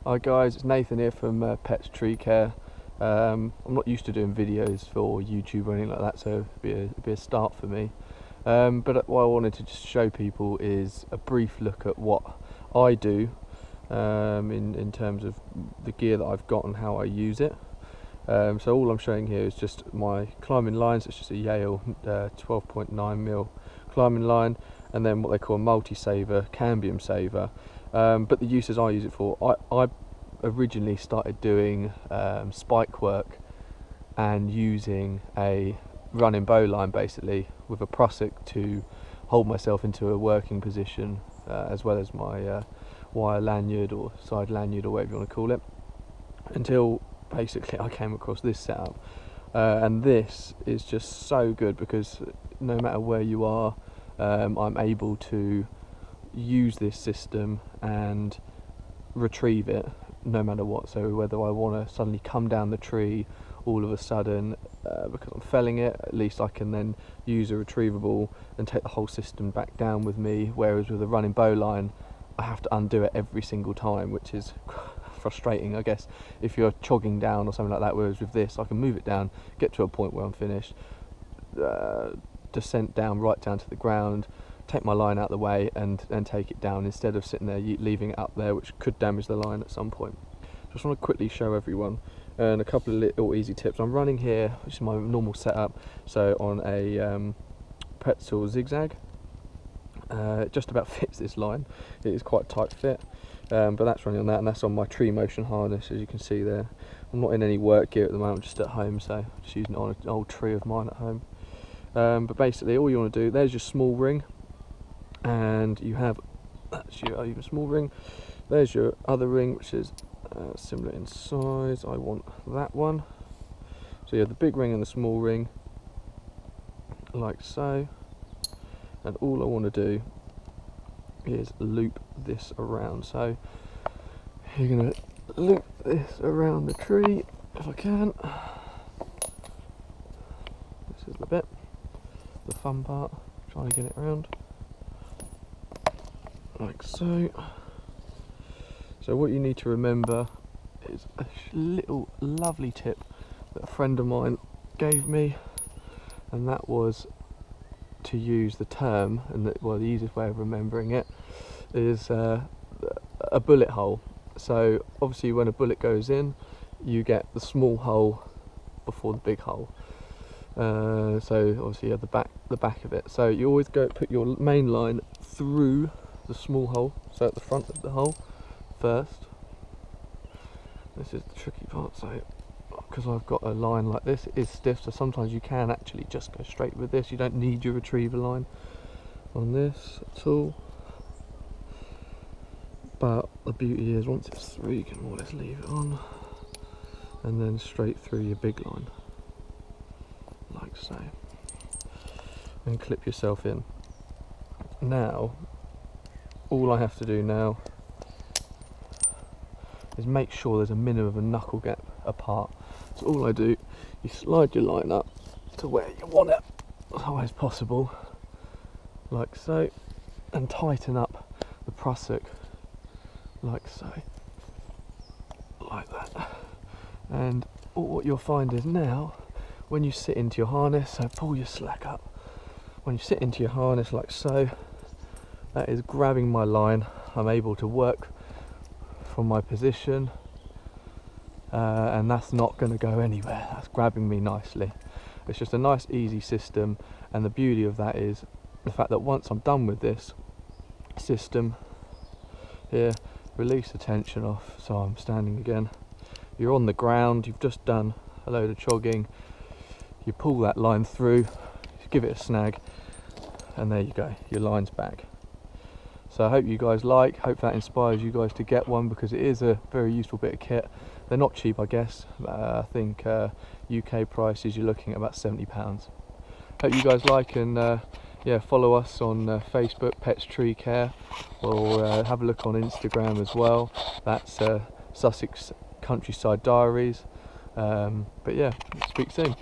Hi guys, it's Nathan here from Pets Tree Care. I'm not used to doing videos for YouTube or anything like that, so it'd be a start for me. But what I wanted to just show people is a brief look at what I do in terms of the gear that I've got and how I use it. So all I'm showing here is just my climbing lines. It's just a Yale 12.9mm climbing line, and then what they call a multi-saver, cambium saver. But the uses I use it for, I originally started doing spike work and using a running bowline basically with a prusik to hold myself into a working position, as well as my wire lanyard or side lanyard or whatever you want to call it, until basically I came across this setup. And this is just so good because no matter where you are, I'm able to use this system and retrieve it no matter what. So whether I want to suddenly come down the tree all of a sudden because I'm felling it, at least I can then use a retrievable and take the whole system back down with me, whereas with a running bowline I have to undo it every single time, which is frustrating, I guess, if you're chogging down or something like that. Whereas with this I can move it down, get to a point where I'm finished, descent down right down to the ground, take my line out of the way and take it down, instead of sitting there leaving it up there, which could damage the line at some point. Just want to quickly show everyone and a couple of little easy tips. I'm running here, which is my normal setup, so on a pretzel zigzag. It just about fits this line. It is quite tight fit, but that's running on that, and that's on my tree motion harness, as you can see there. I'm not in any work gear at the moment, I'm just at home, so I'm just using it on an old tree of mine at home. But basically all you want to do, there's your small ring, and you have, that's your even small ring. There's your other ring, which is similar in size. I want that one. So you have the big ring and the small ring, like so. And all I want to do is loop this around. So you're going to loop this around the tree, if I can. This is the bit, the fun part, trying to get it around. Like so. So what you need to remember is a little lovely tip that a friend of mine gave me, and that was to use the term, and the easiest way of remembering it is a bullet hole. So obviously when a bullet goes in, you get the small hole before the big hole. So obviously you have the back of it. So you always put your main line through the small hole, so at the front of the hole first. This is the tricky part, so because I've got a line like this, it is stiff, so sometimes you can actually just go straight with this. You don't need your retriever line on this at all, but the beauty is once it's through you can more or less leave it on, and then straight through your big line like so, and clip yourself in. Now all I have to do now is make sure there's a minimum of a knuckle gap apart. So all I do, you slide your line up to where you want it as high as possible, like so, and tighten up the prusik like so, like that. And what you'll find is now, when you sit into your harness, so pull your slack up, when you sit into your harness like so, that is grabbing my line. I'm able to work from my position, and that's not going to go anywhere. That's grabbing me nicely. It's just a nice easy system, and the beauty of that is the fact that once I'm done with this system here, release the tension off, so I'm standing again, you're on the ground, you've just done a load of chogging, you pull that line through, give it a snag, and there you go, your line's back. So I hope you guys hope that inspires you guys to get one, because it is a very useful bit of kit. They're not cheap, I guess. I think UK prices you're looking at about £70. Hope you guys and yeah, follow us on Facebook, Pets Tree Care, or have a look on Instagram as well. That's Sussex Countryside Diaries. But yeah, speak soon.